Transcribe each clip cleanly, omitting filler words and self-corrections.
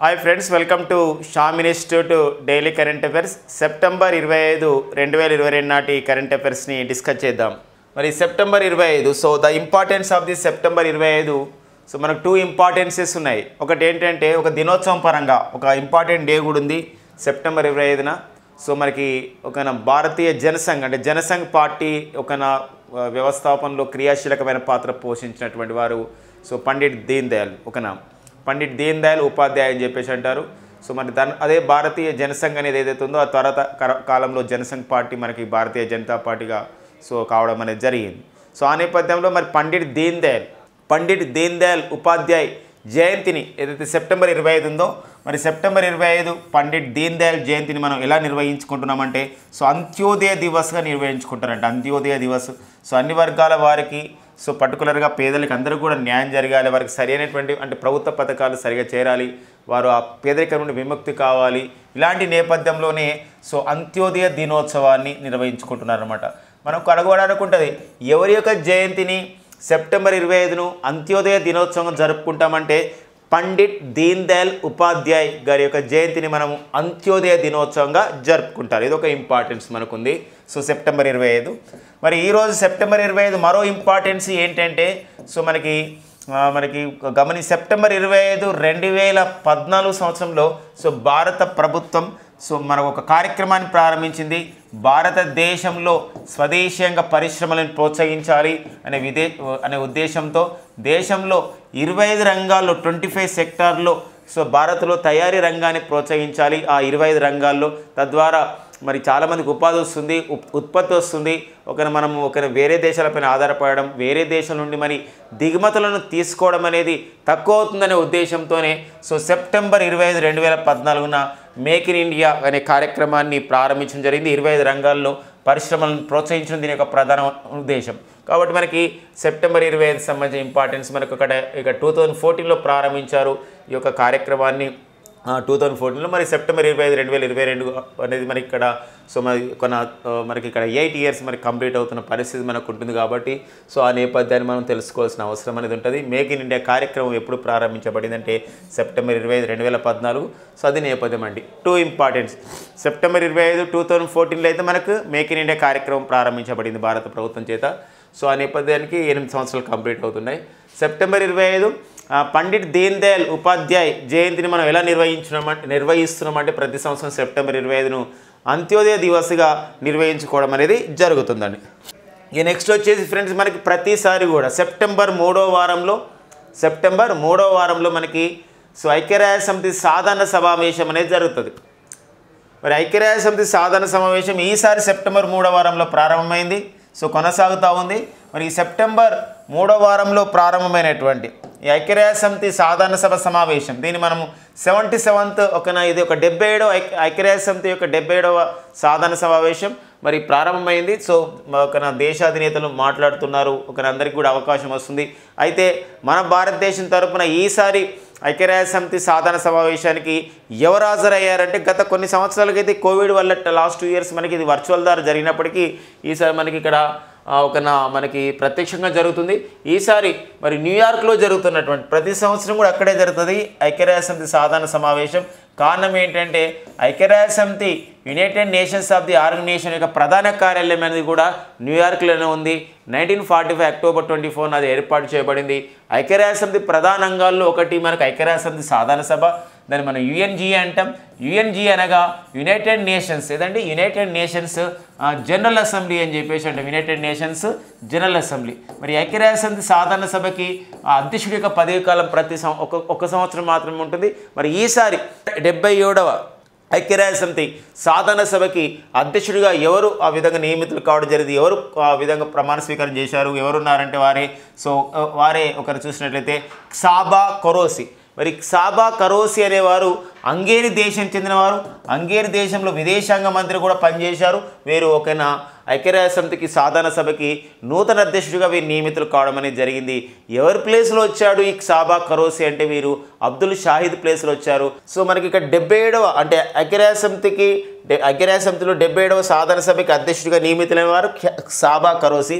Hi friends, welcome to Sam institute daily current affairs September 25, 2022 నాటి current అఫైర్స్ని discuss చేద్దాం. మరి September 25, so the importance of the September 25, so మనకు 2 importances ఉన్నాయి. ఒకటి ఏంటంటే ఒక దినోత్సవం పరంగా ఒక ఇంపార్టెంట్ డే కూడా ఉంది సెప్టెంబర్ 25న. సో మనకి ఒక భారతీయ జనసంఘ్ అంటే జనసంఘ్ పార్టీ ఒక వ్యవస్థాపనలో క్రియాశీలకమైన పాత్ర పోషించినటువంటి వారు సో పండిట్ దీన్ దయాళ్ పండిట్ దీన్ దయాళ్ ఉపాధ్యాయ అని చెప్పేసి అంటారు. సో మరి అదే భారతీయ జనసంఘ్ అనేది ఏదైతే ఉందో ఆ తర్వాత కాలంలో జనసంఘ్ పార్టీ మనకి భారతీయ జనతా పార్టీగా సో కావడం అనేది జరిగింది. సో ఆ నేపథ్యంలో మరి పండిట్ దీన్ దయాళ్ ఉపాధ్యాయ్ జయంతిని ఏదైతే సెప్టెంబర్ 25 ఉందో మరి సెప్టెంబర్ 25 పండిట్ దీన్ దయాళ్ జయంతిని మనం ఎలా నిర్వహించుకుంటున్నామంటే సో అంత్యోదయ దివస్గా నిర్వహించుకుంటారంట. అంత్యోదయ దివస్ సో అన్ని వర్గాల వారికి సో పర్టికులర్గా పేదలకు అందరూ కూడా న్యాయం జరగాలి, వారికి సరైనటువంటి అంటే ప్రభుత్వ పథకాలు సరిగా చేరాలి, వారు ఆ పేదరికం నుండి విముక్తి కావాలి. ఇలాంటి నేపథ్యంలోనే సో అంత్యోదయ దినోత్సవాన్ని నిర్వహించుకుంటున్నారన్నమాట. మనం కనుగొనడానికి ఉంటుంది ఎవరి యొక్క జయంతిని సెప్టెంబర్ 25ను అంత్యోదయ దినోత్సవం జరుపుకుంటామంటే పండిట్ దీన్ దయాళ్ ఉపాధ్యాయ్ గారి యొక్క జయంతిని మనము అంత్యోదయ దినోత్సవంగా జరుపుకుంటారు. ఇది ఒక ఇంపార్టెన్స్ మనకుంది. సో సెప్టెంబర్ 25 మరి ఈరోజు సెప్టెంబర్ 25 మరో ఇంపార్టెన్స్ ఏంటంటే సో మనకి సెప్టెంబర్ 25, 2014 సంవత్సరంలో సో భారత ప్రభుత్వం సో మనకు ఒక కార్యక్రమాన్ని ప్రారంభించింది. భారతదేశంలో స్వదేశీయంగా పరిశ్రమలను ప్రోత్సహించాలి అనే ఉద్దేశంతో దేశంలో 25 రంగాల్లో 25 సెక్టార్లో సో భారత్లో తయారీ రంగాన్ని ప్రోత్సహించాలి. ఆ 25 రంగాల్లో తద్వారా మరి చాలామందికి ఉపాధి వస్తుంది, ఉత్పత్తి వస్తుంది. మనము వేరే దేశాలపైన ఆధారపడడం, వేరే దేశం నుండి మరి దిగుమతులను తీసుకోవడం అనేది తక్కువ అవుతుందనే ఉద్దేశంతోనే సో సెప్టెంబర్ 25, 2014న మేక్ ఇన్ ఇండియా అనే కార్యక్రమాన్ని ప్రారంభించడం జరిగింది. 25 రంగాల్లో పరిశ్రమలను ప్రోత్సహించడం దీని యొక్క ప్రధాన ఉద్దేశం. కాబట్టి మనకి సెప్టెంబర్ 25 సంబంధించిన ఇంపార్టెన్స్ మనకు ఇక 2014లో ప్రారంభించారు ఈ యొక్క కార్యక్రమాన్ని. 2014లో మరి సెప్టెంబర్ 25, 2022 అనేది మనకి ఇక్కడ సో మనకి ఇక్కడ 8 years మరి కంప్లీట్ అవుతున్న పరిస్థితి మనకు ఉంటుంది. కాబట్టి సో ఆ నేపథ్యాన్ని మనం తెలుసుకోవాల్సిన అవసరం అనేది ఉంటుంది. మేక్ ఇన్ ఇండియా కార్యక్రమం ఎప్పుడు ప్రారంభించబడిందంటే సెప్టెంబర్ 25, 2014. సో అది నేపథ్యం అండి. 2 ఇంపార్టెన్స్ సెప్టెంబర్ 25, 2014లో అయితే మనకు మేక్ ఇన్ ఇండియా కార్యక్రమం ప్రారంభించబడింది భారత ప్రభుత్వం చేత. సో ఆ నేపథ్యానికి 8 సంవత్సరాలు కంప్లీట్ అవుతున్నాయి. సెప్టెంబర్ 25 పండిట్ దీన్ దయాళ్ ఉపాధ్యాయ్ జయంతిని మనం ఎలా నిర్వహిస్తున్నామంటే ప్రతి సంవత్సరం సెప్టెంబర్ 25ను అంత్యోదయ దివస్గా నిర్వహించుకోవడం అనేది జరుగుతుందండి. ఇక నెక్స్ట్ వచ్చేసి ఫ్రెండ్స్ మనకి ప్రతిసారి కూడా సెప్టెంబర్ 3వ వారంలో మనకి సో ఐక్యరాజ్య సమితి సాధారణ సమావేశం అనేది జరుగుతుంది. మరి ఐక్యరాజ్య సమితి సాధారణ సమావేశం ఈసారి సెప్టెంబర్ 3వ వారంలో ప్రారంభమైంది, సో కొనసాగుతూ ఉంది. మరి ఈ సెప్టెంబర్ 3వ వారంలో ప్రారంభమైనటువంటి ఈ ఐక్యరాజ్య సమితి సాధారణ సభ సమావేశం దీన్ని మనము 77th ఇది ఒక 77వ ఐక్యరాజ్య సమితి యొక్క 77వ సాధారణ సమావేశం మరి ప్రారంభమైంది. సో దేశాధినేతలు మాట్లాడుతున్నారు, అందరికీ కూడా అవకాశం వస్తుంది. అయితే మన భారతదేశం తరపున ఈసారి ఐక్యరాజ్య సమితి సాధారణ సమావేశానికి ఎవరు హాజరయ్యారంటే గత కొన్ని సంవత్సరాలకైతే కోవిడ్ వల్ల లాస్ట్ 2 years మనకి ఇది వర్చువల్ ద్వారా జరిగినప్పటికీ ఈసారి మనకి ఇక్కడ మనకి ప్రత్యక్షంగా జరుగుతుంది. ఈసారి మరి న్యూయార్క్లో జరుగుతున్నటువంటి ప్రతి సంవత్సరం కూడా అక్కడే జరుగుతుంది ఐక్యరాజ్య సమితి సాధారణ సమావేశం. కారణం ఏంటంటే ఐక్యరాజ్య సమితి united nations of the organization యొక్క ప్రధాన కార్యాలయం అనేది కూడా న్యూయార్క్లోనే ఉంది. 1945 అక్టోబర్ 24 అది ఏర్పాటు చేయబడింది. ఐక్యరాజ్య సమితి ప్రధాన అంగాల్లో ఒకటి మనకు ఐక్యరాజ్య సమితి సాధారణ సభ, దాన్ని మనం యుఎన్జిఏ అంటాం. యుఎన్జిఏ అనగా యునైటెడ్ నేషన్స్ ఏదండి యునైటెడ్ నేషన్స్ జనరల్ అసెంబ్లీ అని చెప్పేసి అంటాం. United nations general assembly. మరి ఐక్యరాజ్య సమితి సాధారణ సభకి అధ్యక్షుడి యొక్క పదవి కాలం ఒక సంవత్సరం మాత్రమే ఉంటుంది. మరి ఈసారి 77వ ఐక్యరాజ్య సమితి సాధారణ సభకి అధ్యక్షుడిగా ఎవరు ఆ విధంగా నియమితులు కావడం జరిగింది, ఎవరు ఆ విధంగా ప్రమాణ స్వీకారం చేశారు, ఎవరున్నారంటే వారే ఒకరు చూసినట్లయితే సాబా కొరోసి. మరి సాబా కరోసి అనేవారు హంగేరి దేశం చెందినవారు. హంగేరి దేశంలో విదేశాంగ మంత్రి కూడా పనిచేశారు. వీరు ఐక్యరాజ్య సమితికి సాధారణ సభకి నూతన అధ్యక్షుడిగా వీరు నియమితులు కావడం అనేది జరిగింది. ఎవరి ప్లేస్లో వచ్చాడు ఈ సాబా కరోసి అంటే వీరు అబ్దుల్ షాహిద్ ప్లేస్లో వచ్చారు. సో మనకి ఇక్కడ 77వ అంటే ఐక్యరాజ్య సమితిలో 77వ సాధారణ సభకి అధ్యక్షుడిగా నియమితులైన వారు సాబా కరోసి.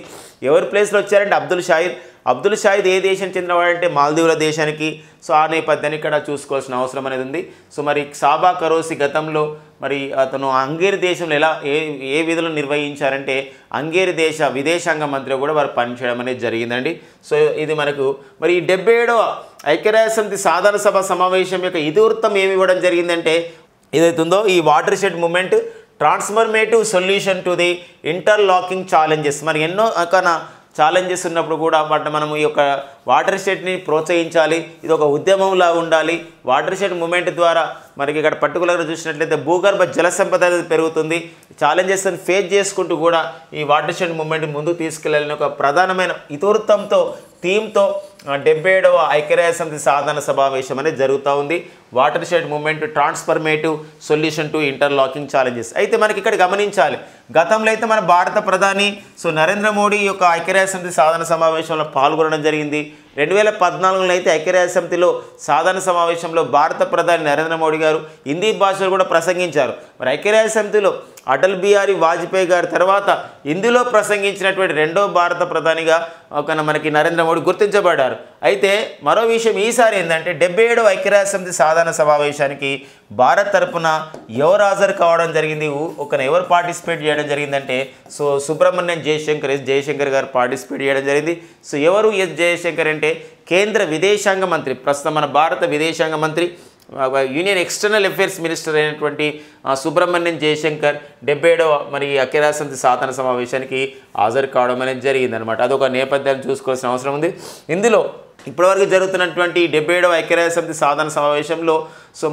ఎవరి ప్లేస్లో వచ్చారంటే అబ్దుల్ షాహిద్. అబ్దుల్ షాహిద్ ఏ దేశం చెందినవాడంటే మాల్దీవుల దేశానికి. సో ఆ నేపథ్యాన్ని ఇక్కడ చూసుకోవాల్సిన అవసరం అనేది ఉంది. సో మరి సాబా కరోసి గతంలో మరి అతను హంగేరి దేశంలో ఏ విధులు నిర్వహించారంటే హంగేరి విదేశాంగ మంత్రిగా కూడా వారు పనిచేయడం అనేది జరిగిందండి. సో ఇది మనకు మరి 77వ ఐక్యరాజ్యసమితి సాధారణ సభ సమావేశం యొక్క ఇతివృత్తం ఏమి ఇవ్వడం జరిగిందంటే ఏదైతుందో ఈ watershed moment transformative solution to the interlocking challenges. మరి ఎన్నో ఛాలెంజెస్ ఉన్నప్పుడు కూడా వాటిని మనం ఈ యొక్క వాటర్ షెడ్ని ప్రోత్సహించాలి. ఇది ఒక ఉద్యమంలా ఉండాలి. వాటర్ షెడ్ మూమెంట్ ద్వారా మనకి ఇక్కడ పర్టికులర్గా చూసినట్లయితే భూగర్భ జల సంపద పెరుగుతుంది. ఛాలెంజెస్ని ఫేస్ చేసుకుంటూ కూడా ఈ వాటర్ షెడ్ మూమెంట్ ముందుకు తీసుకెళ్లాలని ఒక ప్రధానమైన ఇతివృత్తంతో థీమ్తో 77వ ఐక్యరాజ్యసమితి సాధారణ సమావేశం అనేది జరుగుతూ ఉంది. Watershed moment transformative solution to interlocking challenges. అయితే మనకి ఇక్కడ గమనించాలి, గతంలో అయితే మన భారత ప్రధాని నరేంద్ర మోడీ యొక్క ఐక్యరాజ్యసమితి సాధారణ సమావేశంలో పాల్గొనడం జరిగింది. 2014లో అయితే ఐక్యరాజ్యసమితిలో సాధారణ సమావేశంలో భారత ప్రధాని నరేంద్ర మోడీ గారు హిందీ భాషలో కూడా ప్రసంగించారు. మరి ఐక్యరాజ్యసమితిలో అటల్ బిహారీ వాజ్పేయి గారి తర్వాత హిందీలో ప్రసంగించినటువంటి రెండో భారత ప్రధానిగా మనకి నరేంద్ర మోడీ గుర్తించబడ్డారు. అయితే మరో విషయం ఈసారి ఏంటంటే 77వ ఐక్యరాజ్యసమితి సాధారణ సమావేశానికి భారత్ తరపున ఎవరు హాజరు కావడం జరిగింది, ఎవరు పార్టిసిపేట్ చేయడం జరిగిందంటే సుబ్రహ్మణ్యం జయశంకర్ గారు పార్టిసిపేట్ చేయడం జరిగింది. సో ఎవరు జయశంకర్ అంటే కేంద్ర విదేశాంగ మంత్రి, ప్రస్తుతం మన భారత విదేశాంగ మంత్రి యూనియన్ ఎక్స్టర్నల్ అఫేర్స్ మినిస్టర్ అయినటువంటి సుబ్రహ్మణ్యం జయశంకర్ 77వ మరి ఐక్యరాజ్యసమితి సాధారణ సమావేశానికి హాజరు కావడం అనేది జరిగిందనమాట. అదొక నేపథ్యాన్ని చూసుకోవాల్సిన అవసరం ఉంది. ఇందులో ఇప్పటివరకు జరుగుతున్నటువంటి 77వ ఐక్యరాజ్యసమితి సాధారణ సమావేశంలో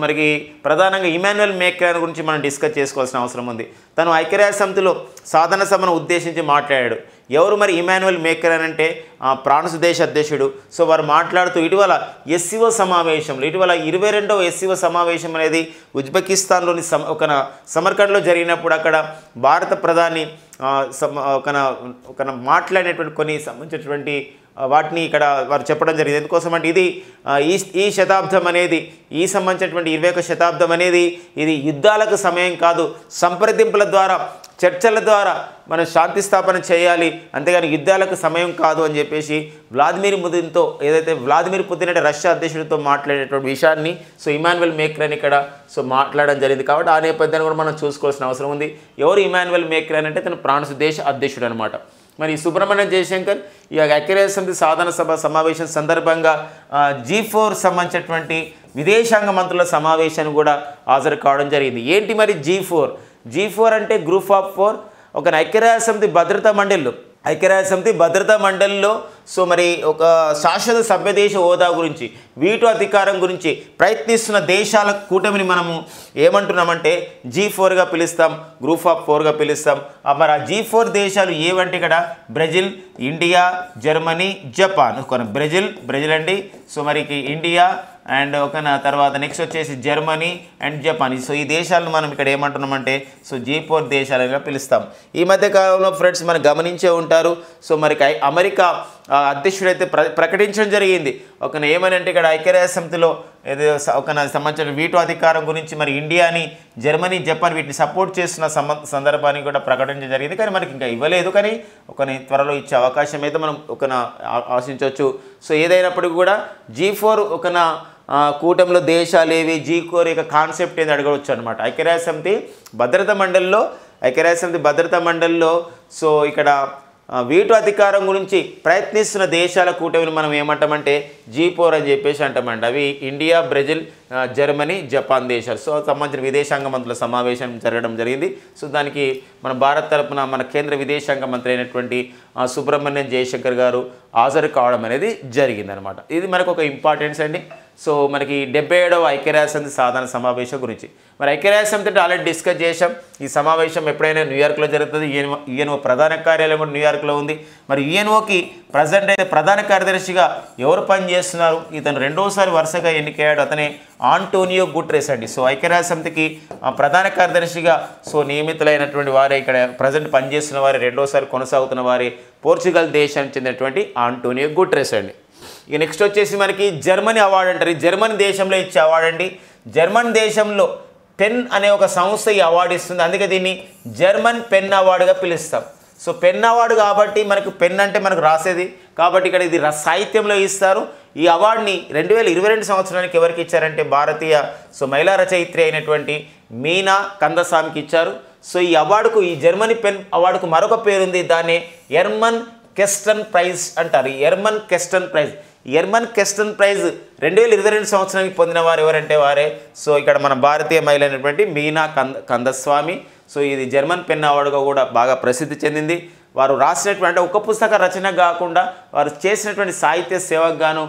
మనకి ప్రధానంగా ఇమాన్యుయల్ మేక్రాన్ గురించి మనం డిస్కస్ చేసుకోవాల్సిన అవసరం ఉంది. తను ఐక్యరాజ్యసమితిలో సాధారణ సభను ఉద్దేశించి మాట్లాడాడు. ఎవరు మరి ఇమాన్యుయల్ మేక్రాన్ అంటే ఫ్రాన్స్ దేశ అధ్యక్షుడు. వారు మాట్లాడుతూ ఇటీవల 22వ ఎస్సీఓ సమావేశం అనేది ఉజ్బెకిస్తాన్లోని సమర్కండ్లో జరిగినప్పుడు అక్కడ భారత ప్రధాని మాట్లాడినటువంటి కొన్ని సంబంధించినటువంటి వాటిని ఇక్కడ వారు చెప్పడం జరిగింది. ఎందుకోసం అంటే ఇది ఈ శతాబ్దం అనేది ఈ సంబంధించినటువంటి 21వ శతాబ్దం అనేది ఇది యుద్ధాలకు సమయం కాదు, సంప్రదింపుల ద్వారా చర్చల ద్వారా మనం శాంతి స్థాపన చేయాలి, అంతేగాని యుద్ధాలకు సమయం కాదు అని చెప్పేసి వ్లాదిమిర్ పుతిన్ అంటే రష్యా అధ్యక్షుడితో మాట్లాడేటువంటి విషయాన్ని ఇమాన్యుయల్ మేక్రాన్ ఇక్కడ మాట్లాడడం జరిగింది. కాబట్టి ఆ నేపథ్యాన్ని కూడా మనం చూసుకోవాల్సిన అవసరం ఉంది. ఎవరు ఇమాన్యుయల్ మేక్రాన్ అంటే తను ఫ్రాన్స్ దేశ అధ్యక్షుడు అనమాట. మరి సుబ్రహ్మణ్యం జయశంకర్ ఈ ఐక్యరాజ్యసమితి సాధారణ సభ సమావేశం సందర్భంగా G4 సంబంధించినటువంటి విదేశాంగ మంత్రుల సమావేశాన్ని కూడా హాజరు కావడం జరిగింది. ఏంటి మరి G4 అంటే గ్రూప్ ఆఫ్ 4 ఒక ఐక్యరాజ్యసమితి భద్రతా మండలిలో మరి ఒక శాశ్వత సభ్యదేశ హోదా గురించి వీటో అధికారం గురించి ప్రయత్నిస్తున్న దేశాల కూటమిని మనము ఏమంటున్నామంటే G4గా పిలుస్తాం, గ్రూప్ ఆఫ్ 4గా పిలుస్తాం. మరి ఆ G4 దేశాలు ఏవంటే ఇక్కడ Brazil, India, Germany, Japan. Brazil అండి. మరి ఇండియా అండ్ తర్వాత నెక్స్ట్ వచ్చేసి జర్మనీ అండ్ జపాన్. ఈ దేశాలను మనం ఇక్కడ ఏమంటున్నామంటే G4 దేశాలుగా పిలుస్తాం. ఈ మధ్య కాలంలో ఫ్రెండ్స్ మనం గమనించే ఉంటారు. మరి అమెరికా అధ్యక్షుడైతే ప్రకటించడం జరిగింది ఏమని అంటే ఇక్కడ ఐక్యరాజ్యసమితిలో సంబంధించిన వీటో అధికారం గురించి మరి ఇండియాని, జర్మనీ, జపాన్ వీటిని సపోర్ట్ చేస్తున్న సందర్భాన్ని కూడా ప్రకటించడం జరిగింది. కానీ మనకి ఇంకా ఇవ్వలేదు, కానీ త్వరలో ఇచ్చే అవకాశం అయితే మనం ఆశించవచ్చు. ఏదైనప్పటికీ కూడా G4 కూటమిలో దేశాలు ఏవి, G4 యొక్క కాన్సెప్ట్ ఏంది అడగవచ్చు అనమాట. ఐక్యరాజ్యసమితి భద్రతా మండలిలో ఇక్కడ వీటో అధికారం గురించి ప్రయత్నిస్తున్న దేశాల కూటమిని మనం ఏమంటామంటే G4 అని చెప్పేసి అంటామండి. అవి ఇండియా, బ్రెజిల్, జర్మనీ, జపాన్ దేశాలు. సంబంధించిన విదేశాంగ మంత్రుల సమావేశం జరగడం జరిగింది. దానికి మన భారత్ తరపున మన కేంద్ర విదేశాంగ మంత్రి అయినటువంటి సుబ్రహ్మణ్యం జయశంకర్ గారు హాజరు కావడం అనేది జరిగిందనమాట. ఇది మనకు ఒక ఇంపార్టెన్స్ అండి. మనకి 77వ ఐక్యరాజ్యసమితి సాధారణ సమావేశం గురించి మరి ఐక్యరాజ్యసమితి అంటే ఆల్రెడీ డిస్కస్ చేసాం. ఈ సమావేశం ఎప్పుడైనా న్యూయార్క్లో జరుగుతుంది. యుఎన్ఓ ప్రధాన కార్యాలయం కూడా న్యూయార్క్లో ఉంది. మరి యుఎన్ఓకి ప్రజెంట్ అయితే ప్రధాన కార్యదర్శిగా ఎవరు పనిచేస్తున్నారు? ఇతను రెండోసారి వరుసగా ఎన్నికయ్యాడు. అతనే ఆంటోనియో గుటెరెస్ అండి. ఐక్యరాజ్యసమితికి ప్రధాన కార్యదర్శిగా నియమితులైనటువంటి వారే ఇక్కడ ప్రజెంట్ పనిచేస్తున్న వారే, రెండోసారి కొనసాగుతున్న వారే పోర్చుగల్ దేశానికి చెందినటువంటి ఆంటోనియో గుటెరెస్ అండి. ఇక నెక్స్ట్ వచ్చేసి మనకి జర్మనీ అవార్డు అంటారు. జర్మనీ దేశంలో ఇచ్చే అవార్డు అండి. జర్మన్ దేశంలో పెన్ అనే ఒక సంస్థ ఈ అవార్డు ఇస్తుంది. అందుకే దీన్ని జర్మన్ పెన్ అవార్డుగా పిలుస్తాం. సో పెన్ అవార్డు కాబట్టి మనకు పెన్ అంటే మనకు రాసేది కాబట్టి ఇక్కడ ఇది సాహిత్యంలో ఇస్తారు. ఈ అవార్డుని 2022 సంవత్సరానికి ఎవరికి ఇచ్చారంటే భారతీయ మహిళా రచయిత్రి అయినటువంటి మీనా కందస్వామికి ఇచ్చారు. సో ఈ అవార్డుకు, ఈ జర్మనీ పెన్ అవార్డుకు మరొక పేరుంది, దాన్ని ఎర్మన్ కెస్టన్ ప్రైజ్ అంటారు. ఎర్మన్ కెస్టన్ ప్రైజ్. ఎర్మన్ కెస్టన్ ప్రైజ్ 2022 సంవత్సరానికి పొందిన వారు ఎవరంటే వారే ఇక్కడ మన భారతీయ మహిళ అయినటువంటి మీనా కందస్వామి. సో ఇది జర్మన్ పెన్ అవార్డుగా కూడా బాగా ప్రసిద్ధి చెందింది. వారు రాసినటువంటి ఒక పుస్తక రచన కాకుండా వారు చేసినటువంటి సాహిత్య సేవకు గాను,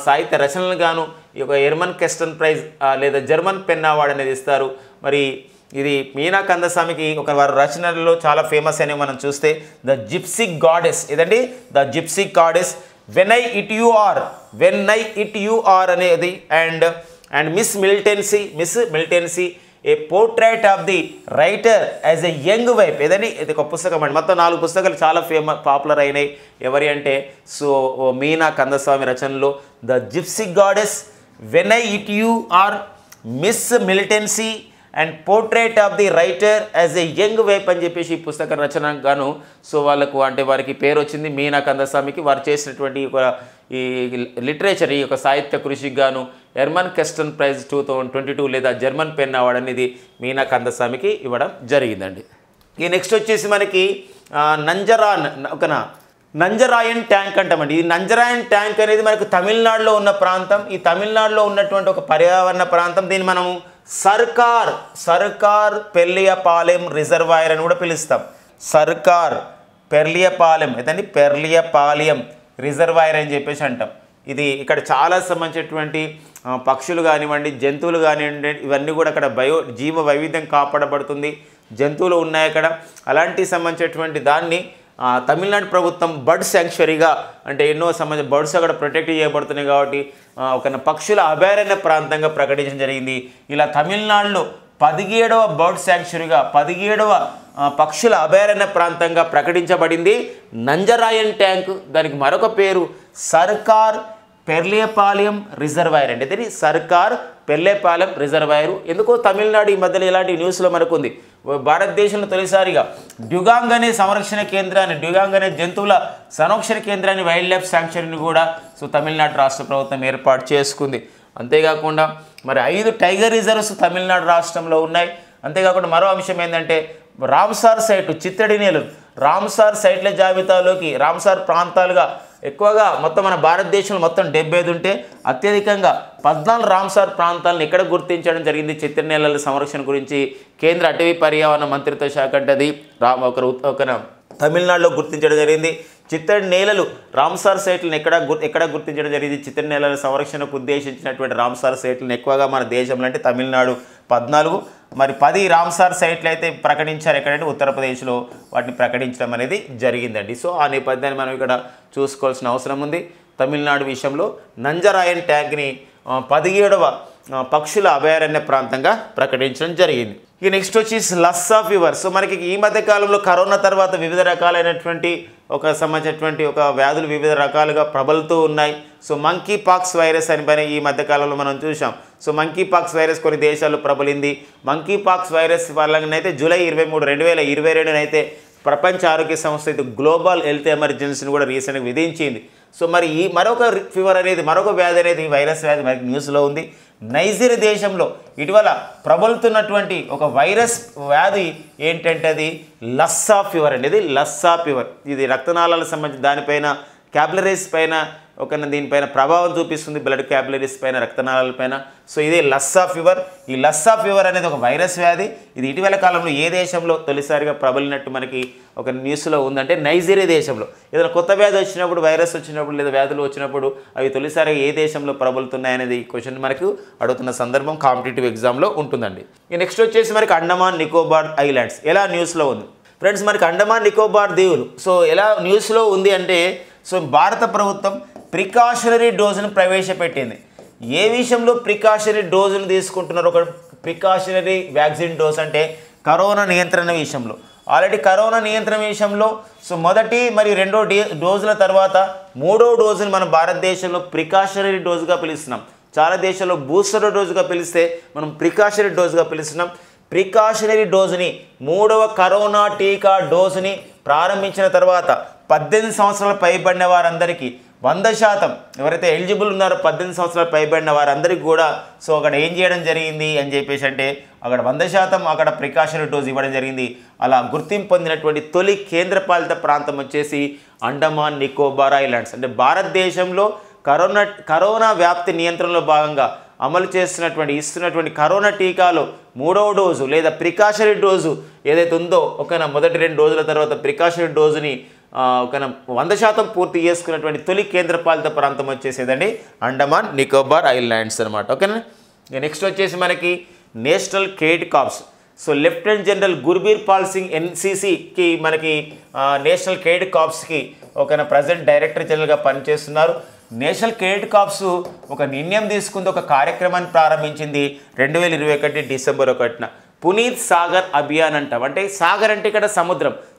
సాహిత్య రచనలకు గాను ఈ యొక్క ఎర్మన్ కెస్టన్ ప్రైజ్ లేదా జర్మన్ పెన్ అవార్డు అనేది ఇస్తారు. మరి ఇది మీనా కందస్వామికి వారి రచనలలో చాలా ఫేమస్ అనేవి మనం చూస్తే ద జిప్సీ గాడెస్, ఇదండి the gypsy goddess, when I it you are అనేది, and miss militancy a portrait of the writer as a young wife. ఏదండి ఇది ఒక పుస్తకం అండి. మొత్తం 4 పుస్తకాలు చాలా పాపులర్ అయినాయి. ఎవరి అంటే మీనా కందస్వామి రచనలో the gypsy goddess, when I it you or, Ms militancy and portrait of the writer as a young wife అని చెప్పేసి ఈ పుస్తక రచన గాను వాళ్ళకు అంటే వారికి పేరు వచ్చింది మీనా కందస్వామికి. వారు చేసినటువంటి ఈ లిటరేచర్, ఈ యొక్క సాహిత్య కృషికి గాను ఎర్మన్ కెస్టన్ ప్రైజ్ 2022 లేదా జర్మన్ పెన్ అవార్డు అనేది మీనా కందస్వామికి ఇవ్వడం జరిగిందండి. ఈ నెక్స్ట్ వచ్చేసి మనకి నంజరాయన్ ట్యాంక్ అంటామండి. ఈ నంజరాయన్ ట్యాంక్ అనేది మనకు తమిళనాడులో ఉన్న ప్రాంతం. ఈ తమిళనాడులో ఉన్నటువంటి ఒక పర్యావరణ ప్రాంతం. దీన్ని మనము సర్కార్ పెర్లియపాలెం రిజర్వాయర్ అని కూడా పిలుస్తాం. సర్కార్ పెర్లియపాలెం, ఏదండి పెర్లియపాలెం రిజర్వాయర్ అని చెప్పేసి అంటాం. ఇది ఇక్కడ చాలా సంబంధించినటువంటి పక్షులు కానివ్వండి, జంతువులు కానివ్వండి, ఇవన్నీ కూడా అక్కడ జీవ వైవిధ్యం కాపాడబడుతుంది. జంతువులు ఉన్నాయి అక్కడ. అలాంటి సంబంధించినటువంటి దాన్ని తమిళనాడు ప్రభుత్వం బర్డ్ శాంక్చురీగా, అంటే ఎన్నో సంబంధించిన బర్డ్స్ అక్కడ ప్రొటెక్ట్ చేయబడుతున్నాయి కాబట్టి ఒక పక్షుల అభయారణ్య ప్రాంతంగా ప్రకటించడం జరిగింది. ఇలా తమిళనాడులో 17వ బర్డ్ శాంక్చురీగా, 17వ పక్షుల అభయారణ్య ప్రాంతంగా ప్రకటించబడింది నంజరాయన్ ట్యాంక్. దానికి మరొక పేరు సర్కార్ పెర్లియపాలెం రిజర్వాయర్ అండి. ఇది సర్కార్ పెర్లియపాలెం రిజర్వాయర్. ఎందుకో తమిళనాడు ఈ మధ్యలో ఇలాంటి న్యూస్లో మనకు ఉంది. భారతదేశంలో తొలిసారిగా డ్యూగాంగ్ అనే సంరక్షణ కేంద్రాన్ని, డ్యూగాంగ్ అనే జంతువుల సంరక్షణ కేంద్రాన్ని, వైల్డ్ లైఫ్ శాంక్చురీని కూడా తమిళనాడు రాష్ట్ర ప్రభుత్వం ఏర్పాటు చేసుకుంది. అంతేకాకుండా మరి 5 టైగర్ రిజర్వ్స్ తమిళనాడు రాష్ట్రంలో ఉన్నాయి. అంతేకాకుండా మరో అంశం ఏంటంటే రామ్సార్ సైట్, చిత్తడి నేలలు, రామ్సార్ సైట్ల జాబితాలోకి రామ్సార్ ప్రాంతాలుగా ఎక్కువగా మొత్తం మన భారతదేశంలో మొత్తం 75 ఉంటే అత్యధికంగా 14 రామ్సార్ ప్రాంతాలను ఎక్కడ గుర్తించడం జరిగింది చిత్తడి నేలల సంరక్షణ గురించి కేంద్ర అటవీ పర్యావరణ మంత్రిత్వ శాఖ అంటే అది తమిళనాడులో గుర్తించడం జరిగింది. చిత్తడి నేలలు రామ్సార్ సైట్లను ఎక్కడ గుర్తించడం జరిగింది. చిత్తడి నేలల సంరక్షణకు ఉద్దేశించినటువంటి రామ్సార్ సైట్లను ఎక్కువగా మన దేశంలో అంటే తమిళనాడు 14, మరి 10 రామ్సార్ సైట్లు అయితే ప్రకటించారు. ఎక్కడంటే ఉత్తరప్రదేశ్లో వాటిని ప్రకటించడం అనేది జరిగిందండి. సో ఆ నేపథ్యాన్ని మనం ఇక్కడ చూసుకోవాల్సిన అవసరం ఉంది. తమిళనాడు విషయంలో నంజరాయన్ ట్యాంక్ని 17వ పక్షుల అభయారణ్య ప్రాంతంగా ప్రకటించడం జరిగింది. ఈ నెక్స్ట్ వచ్చేసి లస్సా ఫీవర్. సో మనకి ఈ మధ్య కాలంలో కరోనా తర్వాత వివిధ రకాలైనటువంటి సంబంధించినటువంటి వ్యాధులు వివిధ రకాలుగా ప్రబలుతూ ఉన్నాయి. సో మంకీ పాక్స్ వైరస్ అని పని ఈ మధ్యకాలంలో మనం చూసాం. సో మంకీ పాక్స్ వైరస్ కొన్ని దేశాల్లో ప్రబలింది. మంకీ పాక్స్ వైరస్ వల్లనైతే జూలై 23, 2022 ప్రపంచ ఆరోగ్య సంస్థ అయితే గ్లోబల్ హెల్త్ ఎమర్జెన్సీని కూడా రీసెంట్గా విధించింది. సో మరి ఈ మరొక ఫీవర్ అనేది, మరొక వ్యాధి అనేది, వైరస్ వ్యాధి మనకి న్యూస్లో ఉంది. నైజీరియా దేశంలో ఇటీవల ప్రబలుతున్నటువంటి ఒక వైరస్ వ్యాధి ఏంటంటే అది లస్సా ఫీవర్ అండి. ఇది లస్సా ఫీవర్. ఇది రక్తనాళాలకు సంబంధించి దానిపైన క్యాపిలరీస్ పైన దీనిపైన ప్రభావం చూపిస్తుంది, బ్లడ్ క్యాపిలరీస్ పైన, రక్తనాళాల పైన. సో ఇదే లస్సా ఫీవర్. ఈ లస్సా ఫీవర్ అనేది ఒక వైరస్ వ్యాధి. ఇది ఇటీవల కాలంలో ఏ దేశంలో తొలిసారిగా ప్రబలినట్టు మనకి ఒక న్యూస్లో ఉందంటే నైజీరియా దేశంలో. ఏదైనా కొత్త వ్యాధి వచ్చినప్పుడు, వైరస్ వచ్చినప్పుడు లేదా వ్యాధులు వచ్చినప్పుడు అవి తొలిసారిగా ఏ దేశంలో ప్రబలుతున్నాయనేది క్వశ్చన్ మనకు అడుగుతున్న సందర్భం కాంపిటేటివ్ ఎగ్జామ్లో ఉంటుందండి. ఈ నెక్స్ట్ వచ్చేసి మనకి అండమాన్ నికోబార్ ఐలాండ్స్ ఎలా న్యూస్లో ఉంది ఫ్రెండ్స్. మనకి అండమాన్ నికోబార్ దీవులు సో ఎలా న్యూస్లో ఉంది అంటే భారత ప్రభుత్వం ప్రికాషనరీ డోసును ప్రవేశపెట్టింది. ఏ విషయంలో ప్రికాషనరీ డోసును తీసుకుంటున్నారు? ఒక ప్రికాషనరీ వ్యాక్సిన్ డోస్ అంటే కరోనా నియంత్రణ విషయంలో. ఆల్రెడీ కరోనా నియంత్రణ విషయంలో మొదటి మరియు రెండో డోసుల తర్వాత 3వ డోసును మన భారతదేశంలో ప్రికాషనరీ డోసుగా పిలుస్తున్నాం. చాలా దేశాల్లో బూస్టర్ డోసుగా పిలిస్తే మనం ప్రికాషనరీ డోసుగా పిలుస్తున్నాం. ప్రికాషనరీ డోసుని 3వ కరోనా టీకా డోసుని ప్రారంభించిన తర్వాత 18 సంవత్సరాలు పైబడిన వారందరికీ 100% ఎవరైతే ఎలిజిబుల్ ఉన్నారో 18 సంవత్సరాలు పైబడిన వారందరికీ కూడా సో అక్కడ ఏం చేయడం జరిగింది అని చెప్పేసి అంటే అక్కడ 100% అక్కడ ప్రికాషనరీ డోస్ ఇవ్వడం జరిగింది. అలా గుర్తింపు పొందినటువంటి తొలి కేంద్రపాలిత ప్రాంతం వచ్చేసి అండమాన్ నికోబార్ ఐలాండ్స్. అంటే భారతదేశంలో కరోనా వ్యాప్తి నియంత్రణలో భాగంగా అమలు ఇస్తున్నటువంటి కరోనా టీకాలో 3వ డోసు లేదా ప్రికాషనరీ డోసు ఏదైతే ఉందో మొదటి 2 డోసుల తర్వాత ప్రికాషనరీ డోసుని 100% పూర్తి చేసుకున్నటువంటి తొలి కేంద్రపాలిత ప్రాంతం వచ్చేసేదండి అండమాన్ నికోబార్ ఐలాండ్స్ అనమాట. ఓకేనా. నెక్స్ట్ వచ్చేసి మనకి national cadet corps. So lieutenant general Gurbir Pal Singh ఎన్సీసీకి మనకి నేషనల్ కేడెట్ కార్ప్స్కి ప్రజెంట్ డైరెక్టర్ జనరల్గా పనిచేస్తున్నారు. నేషనల్ కేడెట్ కార్ప్స్ ఒక నిర్ణయం తీసుకుంది, ఒక కార్యక్రమాన్ని ప్రారంభించింది 2021 డిసెంబర్ 1న. పునీత్ సాగర్ అభియాన్ అంటాం. అంటే సాగర్ అంటే ఇక్కడ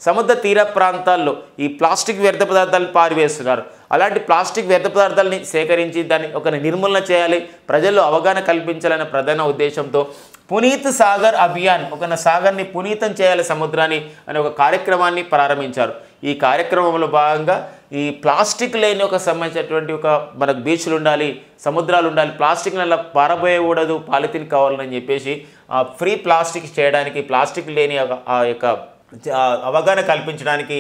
సముద్ర తీర ప్రాంతాల్లో ఈ ప్లాస్టిక్ వ్యర్థ పదార్థాలను పారివేస్తున్నారు. అలాంటి ప్లాస్టిక్ వ్యర్థ పదార్థాలని సేకరించి దాన్ని నిర్మూలన చేయాలి, ప్రజల్లో అవగాహన కల్పించాలనే ప్రధాన ఉద్దేశంతో పునీత్ సాగర్ అభియాన్ సాగర్ని పునీతం చేయాలి సముద్రాన్ని అనే ఒక కార్యక్రమాన్ని ప్రారంభించారు. ఈ కార్యక్రమంలో భాగంగా ఈ ప్లాస్టిక్ లేని సంబంధించినటువంటి మనకు బీచ్లు ఉండాలి, సముద్రాలు ఉండాలి, ప్లాస్టిక్ అలా పారబోయకూడదు, పాలిథిన్ కావాలని చెప్పేసి ఫ్రీ ప్లాస్టిక్ చేయడానికి, ప్లాస్టిక్ లేని ఆ యొక్క అవగాహన కల్పించడానికి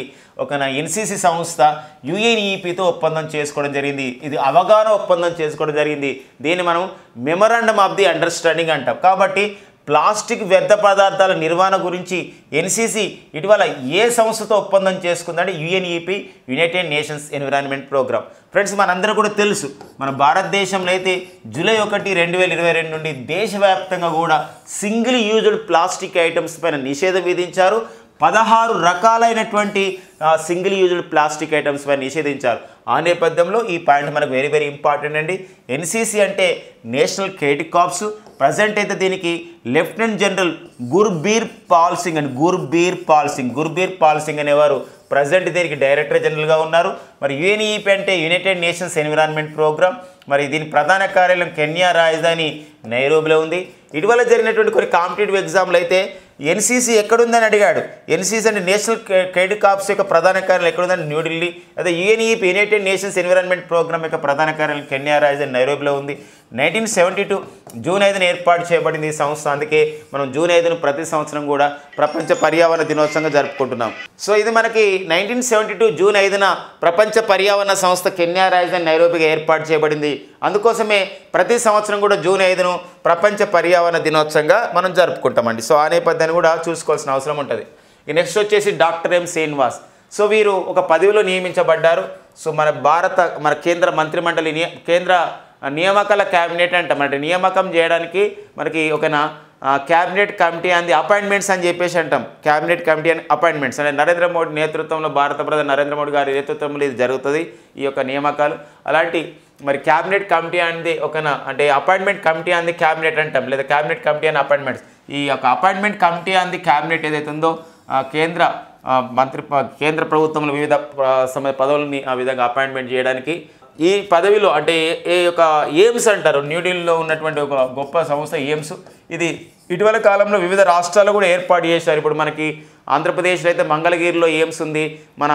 ఎన్సీసీ సంస్థ యుఎన్ఈపితో ఒప్పందం చేసుకోవడం జరిగింది. ఇది అవగాహన ఒప్పందం చేసుకోవడం జరిగింది. దీన్ని మనం మెమరాండమ్ ఆఫ్ ది అండర్స్టాండింగ్ అంటాం. కాబట్టి ప్లాస్టిక్ వ్యర్థ పదార్థాల నిర్వహణ గురించి ఎన్సీసీ ఇటీవల ఏ సంస్థతో ఒప్పందం చేసుకుందంటే UNEP, united nations environment programme. Friends, మనందరూ కూడా తెలుసు, మన భారతదేశంలో అయితే జూలై 1, 2022 నుండి దేశవ్యాప్తంగా కూడా సింగిల్ యూజ్డ్ ప్లాస్టిక్ ఐటమ్స్ పైన నిషేధం విధించారు. 16 రకాలైనటువంటి సింగిల్ యూజ్డ్ ప్లాస్టిక్ ఐటమ్స్ పైన నిషేధించారు. ఆ నేపథ్యంలో ఈ పాయింట్ మనకు వెరీ వెరీ ఇంపార్టెంట్ అండి. ఎన్సీసీ అంటే నేషనల్ కేడెట్ కార్ప్స్. ప్రజెంట్ అయితే దీనికి లెఫ్టినెంట్ జనరల్ గుర్బీర్ పాల్ సింగ్ అనేవారు ప్రజెంట్ దీనికి డైరెక్టర్ జనరల్గా ఉన్నారు. మరి యుఎన్ఈపి అంటే యునైటెడ్ నేషన్స్ ఎన్విరాన్మెంట్ ప్రోగ్రామ్. మరి దీని ప్రధాన కార్యాలయం కెన్యా రాజధాని నైరోబిలో ఉంది. ఇటీవల జరిగినటువంటి కొన్ని కాంపిటేటివ్ ఎగ్జామ్లు అయితే ఎన్సీసీ ఎక్కడుందని అడిగాడు. ఎన్సీసీ అంటే నేషనల్ కేడెట్ కార్ప్స్ యొక్క ప్రధాన కార్యాలయం ఎక్కడుందని న్యూఢిల్లీ. అదే UNEP united nations environment programme యొక్క ప్రధాన కార్యాలయం కెన్యా రాజధాని నైరోబిలో ఉంది. 1972 జూన్ 5న ఏర్పాటు చేయబడింది ఈ సంస్థ. అందుకే మనం జూన్ 5ను ప్రతి సంవత్సరం కూడా ప్రపంచ పర్యావరణ దినోత్సవంగా జరుపుకుంటున్నాం. సో ఇది మనకి 1972 జూన్ 5న ప్రపంచ పర్యావరణ సంస్థ కెన్యా రాజధాని నైరోబిగా ఏర్పాటు చేయబడింది. అందుకోసమే ప్రతి సంవత్సరం కూడా జూన్ 5ను ప్రపంచ పర్యావరణ దినోత్సవంగా మనం జరుపుకుంటామండి. సో ఆ నేపథ్యాన్ని కూడా చూసుకోవాల్సిన అవసరం ఉంటుంది. ఈ నెక్స్ట్ వచ్చేసి డాక్టర్ ఎం శ్రీనివాస్. సో వీరు ఒక పదవిలో నియమించబడ్డారు. సో మన కేంద్ర మంత్రిమండలి కేంద్ర నియామకాల క్యాబినెట్ అంటాం. అంటే నియామకం చేయడానికి మనకి క్యాబినెట్ కమిటీ అండ్ అపాయింట్మెంట్స్ అని చెప్పేసి అంటాం. క్యాబినెట్ కమిటీ అండ్ అపాయింట్మెంట్స్ అంటే నరేంద్ర మోడీ నేతృత్వంలో, భారత ప్రధాని నరేంద్ర మోడీ గారి నేతృత్వంలో ఇది జరుగుతుంది ఈ యొక్క నియామకాలు. అలాంటి మరి క్యాబినెట్ కమిటీ అనేది అంటే అపాయింట్మెంట్ కమిటీ అంది క్యాబినెట్ అంటాం, లేదా క్యాబినెట్ కమిటీ అండ్ అపాయింట్మెంట్స్. ఈ యొక్క అపాయింట్మెంట్ కమిటీ అంది క్యాబినెట్ ఏదైతే ఉందో కేంద్ర ప్రభుత్వంలో వివిధ పదవులని ఆ విధంగా అపాయింట్మెంట్ చేయడానికి ఈ పదవిలో అంటే ఎయిమ్స్ అంటారు. న్యూఢిల్లీలో ఉన్నటువంటి ఒక గొప్ప సంస్థ ఎయిమ్స్. ఇది ఇటీవల కాలంలో వివిధ రాష్ట్రాల్లో కూడా ఏర్పాటు చేశారు. ఇప్పుడు మనకి ఆంధ్రప్రదేశ్లో అయితే మంగళగిరిలో ఎయిమ్స్ ఉంది. మన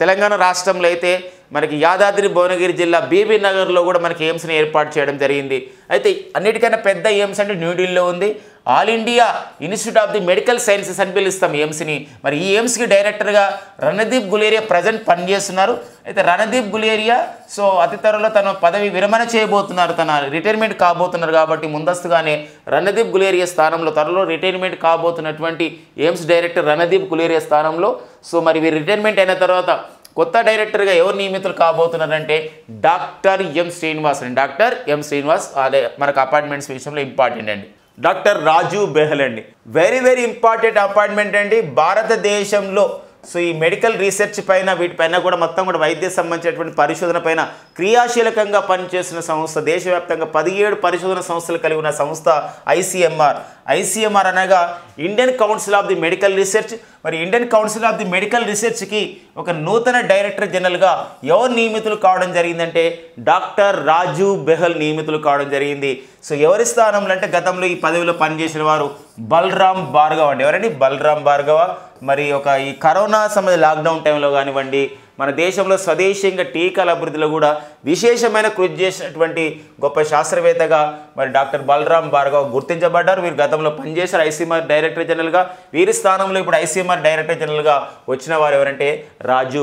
తెలంగాణ రాష్ట్రంలో అయితే మనకి యాదాద్రి భువనగిరి జిల్లా బీబీ నగర్లో కూడా మనకి ఎయిమ్స్ని ఏర్పాటు చేయడం జరిగింది. అయితే అన్నిటికన్నా పెద్ద ఎయిమ్స్ అంటే న్యూఢిల్లీలో ఉంది. All India institute of the medical sciences అని పిలుస్తాం ఎయిమ్స్ని. మరి ఈ ఎయిమ్స్కి డైరెక్టర్గా రణదీప్ గులేరియా ప్రజెంట్ పనిచేస్తున్నారు. అయితే రణదీప్ గులేరియా సో అతి త్వరలో తన పదవి విరమణ చేయబోతున్నారు, తన రిటైర్మెంట్ కాబోతున్నారు. కాబట్టి ముందస్తుగానే రణదీప్ గులేరియా స్థానంలో త్వరలో రిటైర్మెంట్ కాబోతున్నటువంటి ఎయిమ్స్ డైరెక్టర్ రణదీప్ గులేరియా స్థానంలో సో మరి వీరు రిటైర్మెంట్ అయిన తర్వాత కొత్త డైరెక్టర్గా ఎవరు నియమితులు కాబోతున్నారంటే డాక్టర్ ఎం శ్రీనివాస్ అండి. డాక్టర్ ఎం శ్రీనివాస్ అదే మనకు అపాయింట్మెంట్స్ విషయంలో ఇంపార్టెంట్ అండి. డాక్టర్ రాజీవ్ బెహల్ అండి, వెరీ వెరీ ఇంపార్టెంట్ అపాయింట్మెంట్ అండి. భారతదేశంలో సో ఈ మెడికల్ రీసెర్చ్ పైన వీటిపైన కూడా మొత్తం కూడా వైద్య సంబంధించినటువంటి పరిశోధన పైన క్రియాశీలకంగా పనిచేస్తున్న సంస్థ. దేశవ్యాప్తంగా 17 పరిశోధన సంస్థలు కలిగి ఉన్న సంస్థ ఐసీఎంఆర్. ICMR అనగా Indian council of the medical research. మరి Indian council of the medical రీసెర్చ్కి ఒక నూతన డైరెక్టర్ జనరల్గా ఎవరు నియమితులు కావడం జరిగిందంటే డాక్టర్ రాజు బెహల్ నియమితులు కావడం జరిగింది. సో ఎవరి స్థానంలో అంటే గతంలో ఈ పదవిలో పనిచేసిన వారు బలరాం భార్గవ అండి. ఎవరండి? బలరాం భార్గవ. మరి ఈ కరోనా సమయ లాక్డౌన్ టైంలో కానివ్వండి, మన దేశంలో స్వదేశీయంగా టీకాల అభివృద్ధిలో కూడా విశేషమైన కృషి చేసినటువంటి గొప్ప శాస్త్రవేత్తగా మరి డాక్టర్ బలరాం భార్గవ్ గుర్తించబడ్డారు. వీరు గతంలో పనిచేశారు ICMR డైరెక్టర్ జనరల్గా. వీరి స్థానంలో ఇప్పుడు ICMR డైరెక్టర్ జనరల్గా వచ్చిన వారు ఎవరంటే రాజు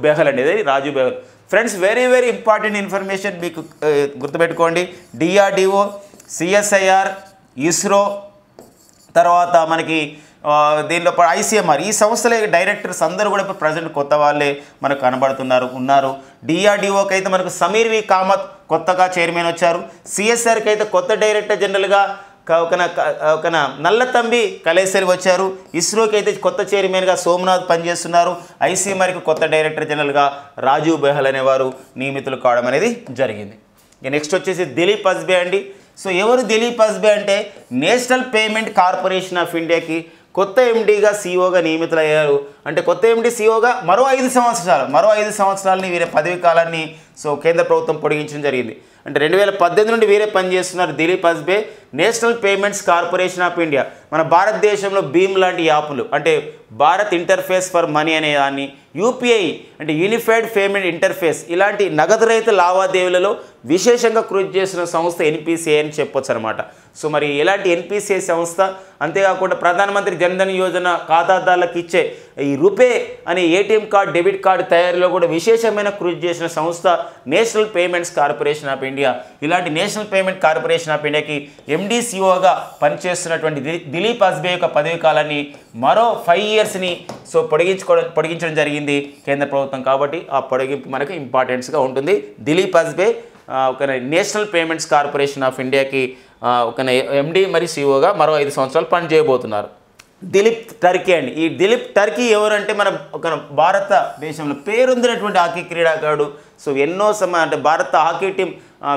బెహల్ అనేది Raju Behal. Friends, very very important information మీకు గుర్తుపెట్టుకోండి. DRDO, CSIR, ISRO, తర్వాత మనకి దీనిలో ICMR ఈ సంస్థల డైరెక్టర్స్ అందరూ కూడా ఇప్పుడు ప్రజెంట్ కొత్త వాళ్ళే మనకు ఉన్నారు. DRDOకి అయితే మనకు సమీర్ వి కామత్ కొత్తగా చైర్మన్ వచ్చారు. CSIRకి అయితే కొత్త డైరెక్టర్ జనరల్గా ఒక నల్లతంబి కలేసరి వచ్చారు. ISROకి అయితే కొత్త చైర్మన్గా సోమనాథ్ పనిచేస్తున్నారు. ICMRకి కొత్త డైరెక్టర్ జనరల్గా రాజు బెహల్ అనేవారు నియమితులు కావడం అనేది జరిగింది. నెక్స్ట్ వచ్చేసి దిలీప్ అస్బే అండి. సో ఎవరు దిలీప్ అస్బే అంటే నేషనల్ పేమెంట్ కార్పొరేషన్ ఆఫ్ ఇండియాకి కొత్త MDగా CEOగా నియమితులయ్యారు. అంటే కొత్త MD CEOగా మరో 5 సంవత్సరాలని వీరి పదవి కాలాన్ని కేంద్ర ప్రభుత్వం పొడిగించడం జరిగింది. అంటే 2018 నుండి వీరే పనిచేస్తున్నారు Dilip Asbe. National payments corporation of India మన భారతదేశంలో భీమ్ లాంటి యాప్లు అంటే భారత్ ఇంటర్ఫేస్ ఫర్ మనీ అనే దాన్ని, UPI అంటే యూనిఫైడ్ పేమెంట్ ఇంటర్ఫేస్ ఇలాంటి నగదు రహిత లావాదేవీలలో విశేషంగా కృషి చేసిన సంస్థ NPCI అని చెప్పొచ్చు అనమాట. సో మరి ఎలాంటి NPCI సంస్థ, అంతేకాకుండా ప్రధానమంత్రి జన్ధన్ యోజన ఖాతాదారులకు ఇచ్చే ఈ రూపే అనే ATM కార్డ్, డెబిట్ కార్డు తయారీలో కూడా విశేషమైన కృషి చేసిన సంస్థ national payments corporation of India. ఇలాంటి నేషనల్ పేమెంట్ కార్పొరేషన్ ఆఫ్ ఇండియాకి MD CEOగా పనిచేస్తున్నటువంటి దిలీప్ అస్బే యొక్క పదవి కాలాన్ని మరో 5 ఇయర్స్ని పొడిగించడం జరిగింది కేంద్ర ప్రభుత్వం. కాబట్టి ఆ పొడిగింపు మనకు ఇంపార్టెన్స్గా ఉంటుంది. దిలీప్ అస్బే ఒక నేషనల్ పేమెంట్స్ కార్పొరేషన్ ఆఫ్ ఇండియాకి ఒక MD మరియు CEOగా మరో 5 సంవత్సరాలు పనిచేయబోతున్నారు. దిలీప్ టర్కీ అండి. ఈ దిలీప్ టర్కీ ఎవరంటే మన భారతదేశంలో పేరొందినటువంటి హాకీ క్రీడాకారుడు. సో ఎన్నో అంటే భారత హాకీ టీం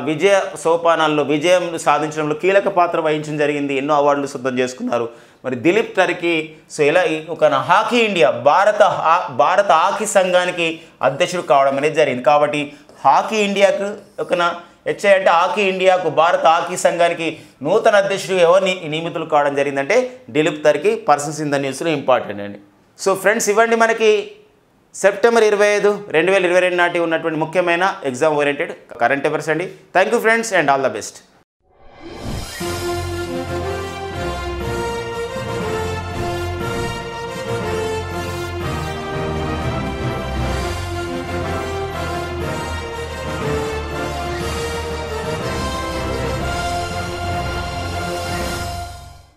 విజయ సోపానాల్లో విజయం సాధించడంలో కీలక పాత్ర వహించడం జరిగింది. ఎన్నో అవార్డులు సొంతం చేసుకున్నారు. మరి దిలీప్ టర్కీ ఇలా ఒక హాకీ ఇండియా భారత హాకీ సంఘానికి అధ్యక్షుడు కావడం అనేది జరిగింది. కాబట్టి హాకీ ఇండియాకు HI అంటే హాకీ ఇండియాకు భారత హాకీ సంఘానికి నూతన అధ్యక్షుడు ఎవరిని నియమితులు కావడం జరిగిందంటే Dilip Turkey. Persons in the న్యూస్లో ఇంపార్టెంట్ అండి. సో ఫ్రెండ్స్, ఇవ్వండి మనకి సెప్టెంబర్ 25, 2022 నాటి ఉన్నటువంటి ముఖ్యమైన ఎగ్జామ్ ఓరియంటెడ్ కరెంట్ అఫైర్స్ అండి. Thank you friends and all the best.